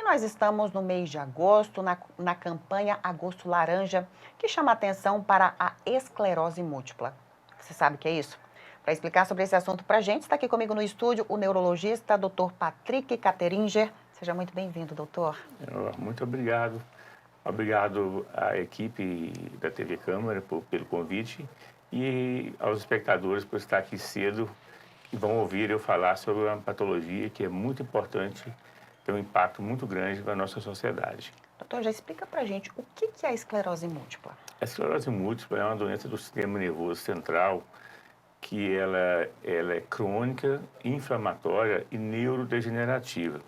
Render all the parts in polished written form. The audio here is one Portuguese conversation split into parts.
nós estamos no mês de agosto, na campanha Agosto Laranja, que chama atenção para a esclerose múltipla. Você sabe o que é isso? Para explicar sobre esse assunto para a gente, está aqui comigo no estúdio o neurologista Dr. Patrick Cateringer. Seja muito bem-vindo, doutor. Muito obrigado. Obrigado à equipe da TV Câmara pelo convite e aos espectadores por estar aqui cedo e vão ouvir eu falar sobre uma patologia que é muito importante, tem um impacto muito grande na nossa sociedade. Doutor, já explica para a gente o que é a esclerose múltipla. A esclerose múltipla é uma doença do sistema nervoso central que ela é crônica, inflamatória e neurodegenerativa.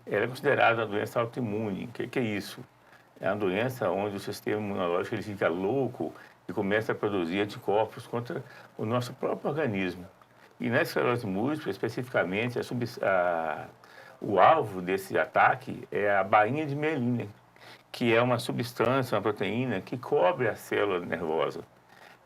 Ela é considerada uma doença autoimune. O que é isso? É uma doença onde o sistema imunológico ele fica louco e começa a produzir anticorpos contra o nosso próprio organismo. E na esclerose múltipla, especificamente, o alvo desse ataque é a bainha de mielina, que é uma substância, uma proteína que cobre a célula nervosa.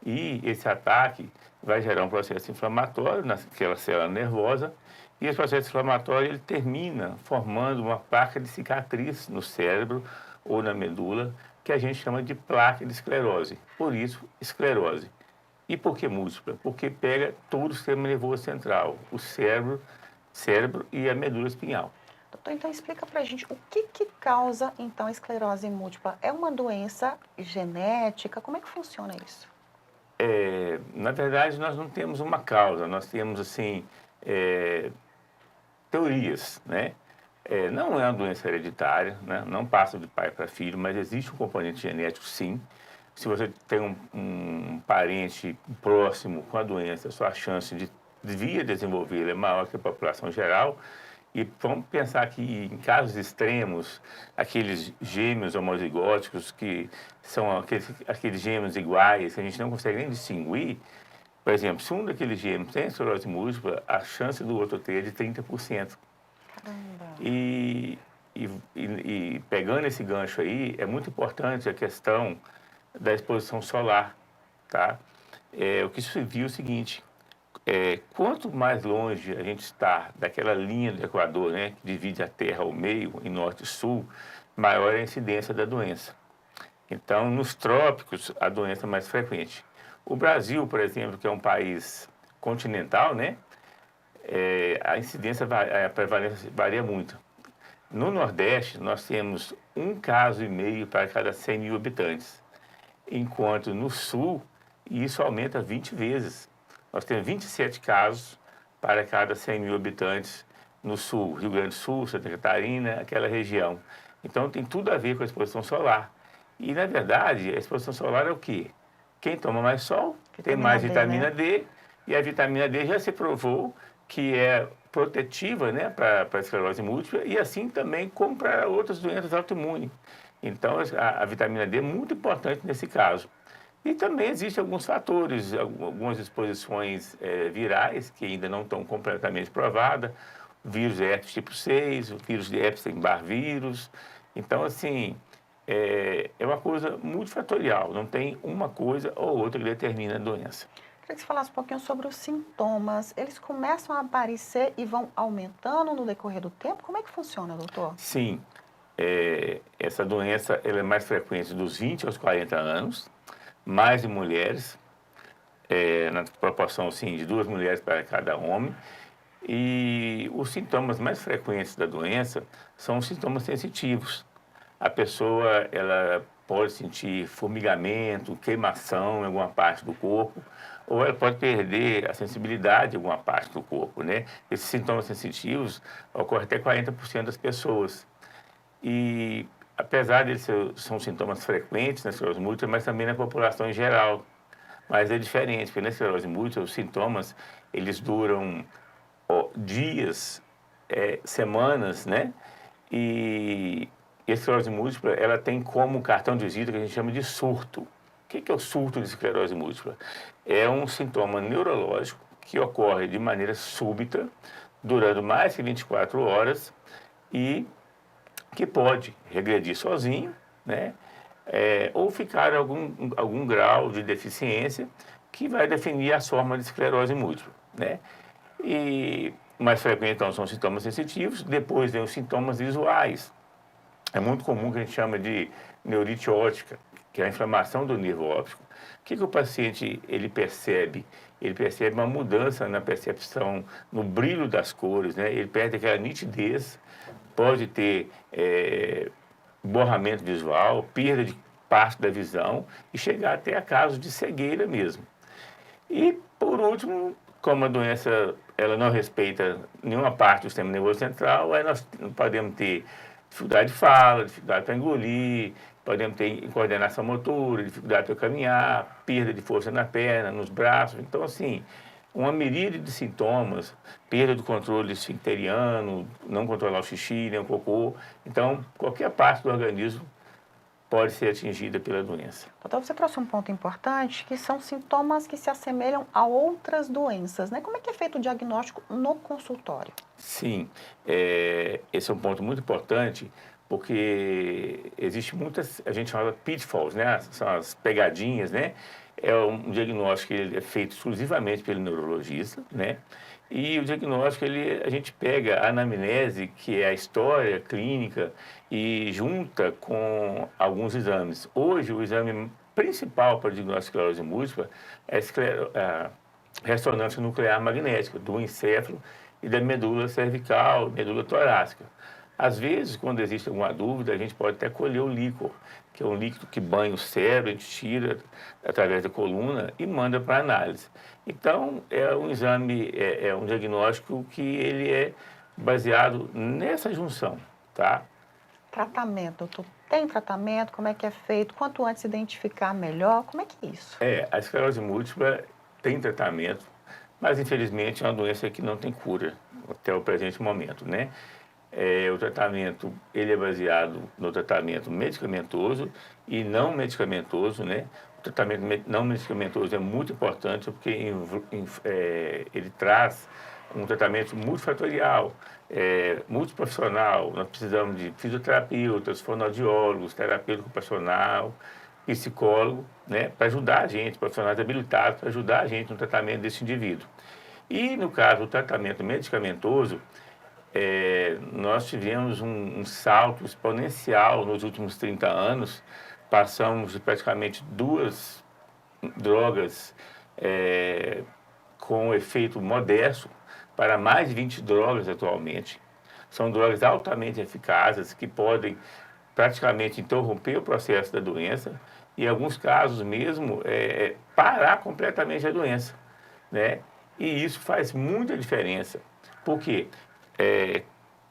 E esse ataque vai gerar um processo inflamatório naquela célula nervosa, e esse processo inflamatório ele termina formando uma placa de cicatriz no cérebro ou na medula, que a gente chama de placa de esclerose. Por isso, esclerose. E por que múltipla? Porque pega todo o sistema nervoso central, o cérebro e a medula espinhal. Doutor, então explica pra gente o que causa, então, a esclerose múltipla. É uma doença genética? Como é que funciona isso? Na verdade, nós não temos uma causa, nós temos, assim, teorias, né? Não é uma doença hereditária, né? Não passa de pai para filho, mas existe um componente genético, sim. Se você tem um parente próximo com a doença, a sua chance de vir a desenvolver é maior que a população geral. E vamos pensar que em casos extremos, aqueles gêmeos homozigóticos, que são aqueles gêmeos iguais, que a gente não consegue nem distinguir, por exemplo, se um daqueles gêmeos tem esclerose múltipla, a chance do outro ter é de 30%. Caramba. E pegando esse gancho aí, é muito importante a questão da exposição solar, tá? O que se viu é o seguinte, quanto mais longe a gente está daquela linha do Equador, né, que divide a Terra ao meio, em norte e sul, maior é a incidência da doença. Então, nos trópicos, a doença é mais frequente. O Brasil, por exemplo, que é um país continental, né, a incidência, a prevalência varia muito. No Nordeste, nós temos 1,5 caso para cada 100 mil habitantes, enquanto no Sul, isso aumenta 20 vezes. Nós temos 27 casos para cada 100 mil habitantes no Sul, Rio Grande do Sul, Santa Catarina, aquela região. Então, tem tudo a ver com a exposição solar. E, na verdade, a exposição solar é o quê? Quem toma mais sol tem mais vitamina D, e a vitamina D já se provou que é protetiva, né, para a esclerose múltipla e assim também como para outras doenças autoimunes. Então, a vitamina D é muito importante nesse caso. E também existem alguns fatores, algumas exposições virais que ainda não estão completamente provadas, o vírus de herpes tipo 6, o vírus de Epstein-Barr vírus. Então, assim, é uma coisa multifatorial, não tem uma coisa ou outra que determina a doença. Queria que você falasse um pouquinho sobre os sintomas. Eles começam a aparecer e vão aumentando no decorrer do tempo? Como é que funciona, doutor? Sim, essa doença ela é mais frequente dos 20 aos 40 anos, mais em mulheres, na proporção assim, de 2 mulheres para cada homem. E os sintomas mais frequentes da doença são os sintomas sensitivos. A pessoa ela pode sentir formigamento, queimação em alguma parte do corpo, ou ela pode perder a sensibilidade em alguma parte do corpo, né? Esses sintomas sensitivos ocorrem até 40% das pessoas. E apesar de são sintomas frequentes na esclerose múltipla, mas também na população em geral. Mas é diferente, porque na esclerose múltipla os sintomas eles duram dias, semanas, né? E a esclerose múltipla, ela tem como cartão de visita que a gente chama de surto. O que é o surto de esclerose múltipla? É um sintoma neurológico que ocorre de maneira súbita, durando mais que 24 horas e que pode regredir sozinho, né? Ou ficar algum grau de deficiência que vai definir as formas de esclerose múltipla, né? E mais frequente, então, são sintomas sensitivos, depois vem os sintomas visuais, é muito comum que a gente chama de neurite óptica, que é a inflamação do nervo óptico. O que o paciente ele percebe? Ele percebe uma mudança na percepção, no brilho das cores, né? Ele perde aquela nitidez, pode ter borramento visual, perda de parte da visão e chegar até a casos de cegueira mesmo. E, por último, como a doença ela não respeita nenhuma parte do sistema nervoso central, aí nós podemos ter dificuldade de fala, dificuldade para engolir, podemos ter coordenação motora, dificuldade para caminhar, perda de força na perna, nos braços. Então, assim, uma miríade de sintomas, perda do controle esfincteriano, não controlar o xixi, nem o cocô. Então, qualquer parte do organismo pode ser atingida pela doença. Doutor, você trouxe um ponto importante, que são sintomas que se assemelham a outras doenças, né? Como é que é feito o diagnóstico no consultório? Sim, esse é um ponto muito importante, porque existe muitas, a gente chama de pitfalls, né? São as pegadinhas, né? É um diagnóstico que ele é feito exclusivamente pelo neurologista, né? E o diagnóstico, a gente pega a anamnese, que é a história clínica, e junta com alguns exames. Hoje, o exame principal para o diagnóstico de esclerose múltipla é a ressonância nuclear magnética do encéfalo e da medula cervical, medula torácica. Às vezes, quando existe alguma dúvida, a gente pode até colher o líquor, que é um líquido que banha o cérebro, a gente tira através da coluna e manda para análise. Então, é um exame, é um diagnóstico que ele é baseado nessa junção, tá? Tratamento, doutor. Tem tratamento? Como é que é feito? Quanto antes identificar melhor? Como é que é isso? A esclerose múltipla tem tratamento, mas infelizmente é uma doença que não tem cura até o presente momento, né? O tratamento, ele é baseado no tratamento medicamentoso e não medicamentoso, né? O tratamento não medicamentoso é muito importante porque ele traz um tratamento multifatorial, multiprofissional. Nós precisamos de fisioterapeutas, fonoaudiólogos, terapeuta ocupacional, psicólogo, né? Para ajudar a gente, profissionais habilitados, para ajudar a gente no tratamento desse indivíduo. E, no caso do tratamento medicamentoso, nós tivemos um salto exponencial nos últimos 30 anos. Passamos de praticamente 2 drogas com efeito modesto para mais de 20 drogas atualmente. São drogas altamente eficazes que podem praticamente interromper o processo da doença e, em alguns casos mesmo, parar completamente a doença, né? E isso faz muita diferença. Por quê?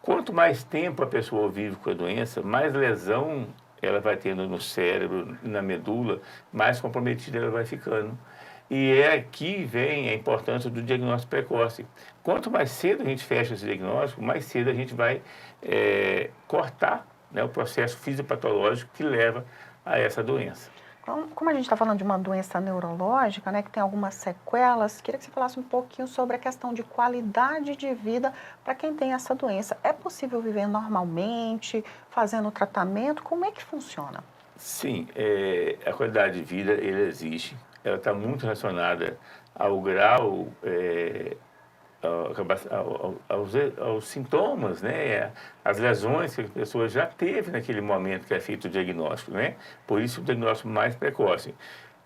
Quanto mais tempo a pessoa vive com a doença, mais lesão ela vai tendo no cérebro, na medula, mais comprometida ela vai ficando. E aqui vem a importância do diagnóstico precoce. Quanto mais cedo a gente fecha esse diagnóstico, mais cedo a gente vai cortar, né, o processo fisiopatológico que leva a essa doença. Como a gente está falando de uma doença neurológica, né, que tem algumas sequelas, queria que você falasse um pouquinho sobre a questão de qualidade de vida para quem tem essa doença. É possível viver normalmente, fazendo tratamento? Como é que funciona? Sim, a qualidade de vida, ele existe. Ela está muito relacionada ao grau, aos sintomas, né? As lesões que a pessoa já teve naquele momento que é feito o diagnóstico, né? Por isso o diagnóstico mais precoce.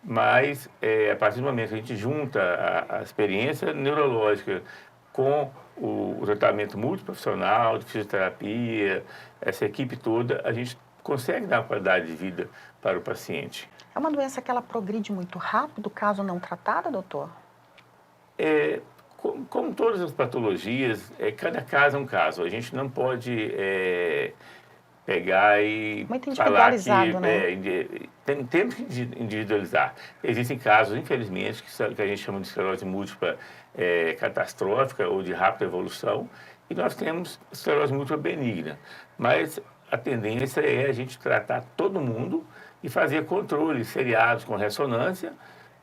Mas, a partir do momento que a gente junta a experiência neurológica com o tratamento multiprofissional de fisioterapia, essa equipe toda, a gente consegue dar uma qualidade de vida para o paciente. É uma doença que ela progride muito rápido, caso não tratada, doutor? Como todas as patologias, cada caso é um caso. A gente não pode pegar e Muito falar que individualizado, né? temos que individualizar. Existem casos, infelizmente, que a gente chama de esclerose múltipla catastrófica ou de rápida evolução, e nós temos esclerose múltipla benigna. Mas a tendência é a gente tratar todo mundo e fazer controles seriados com ressonância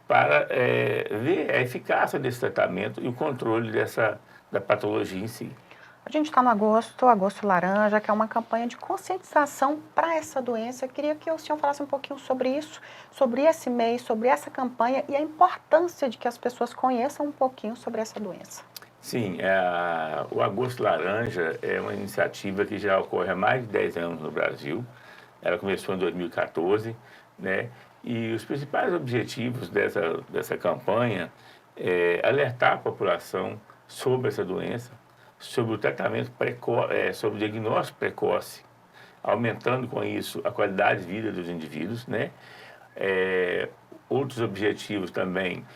para ver a eficácia desse tratamento e o controle da patologia em si. A gente está no agosto laranja, que é uma campanha de conscientização para essa doença. Eu queria que o senhor falasse um pouquinho sobre isso, sobre esse mês, sobre essa campanha e a importância de que as pessoas conheçam um pouquinho sobre essa doença. Sim, o Agosto Laranja é uma iniciativa que já ocorre há mais de 10 anos no Brasil. Ela começou em 2014, né? E os principais objetivos dessa campanha é alertar a população sobre essa doença, sobre o tratamento precoce, sobre o diagnóstico precoce, aumentando com isso a qualidade de vida dos indivíduos, né? É, outros objetivos também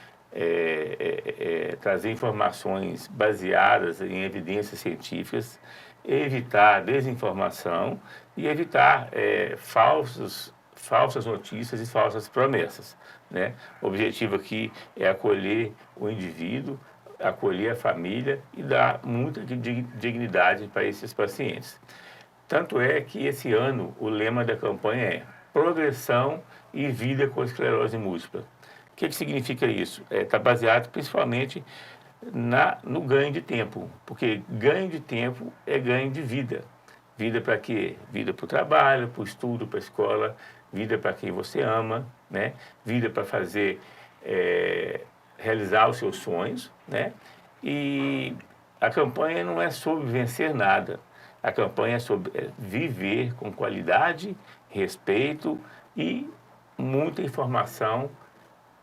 trazer informações baseadas em evidências científicas, evitar desinformação e evitar falsas notícias e falsas promessas, né? O objetivo aqui é acolher o indivíduo, acolher a família e dar muita dignidade para esses pacientes. Tanto é que esse ano o lema da campanha é Progressão e Vida com Esclerose Múltipla. O que significa isso? Está baseado principalmente no ganho de tempo, porque ganho de tempo é ganho de vida. Vida para quê? Vida para o trabalho, para o estudo, para a escola, vida para quem você ama, né? Vida para realizar os seus sonhos, né? E a campanha não é sobre vencer nada. A campanha é sobre viver com qualidade, respeito e muita informação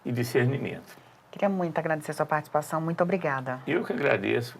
e discernimento. Queria muito agradecer a sua participação. Muito obrigada. Eu que agradeço.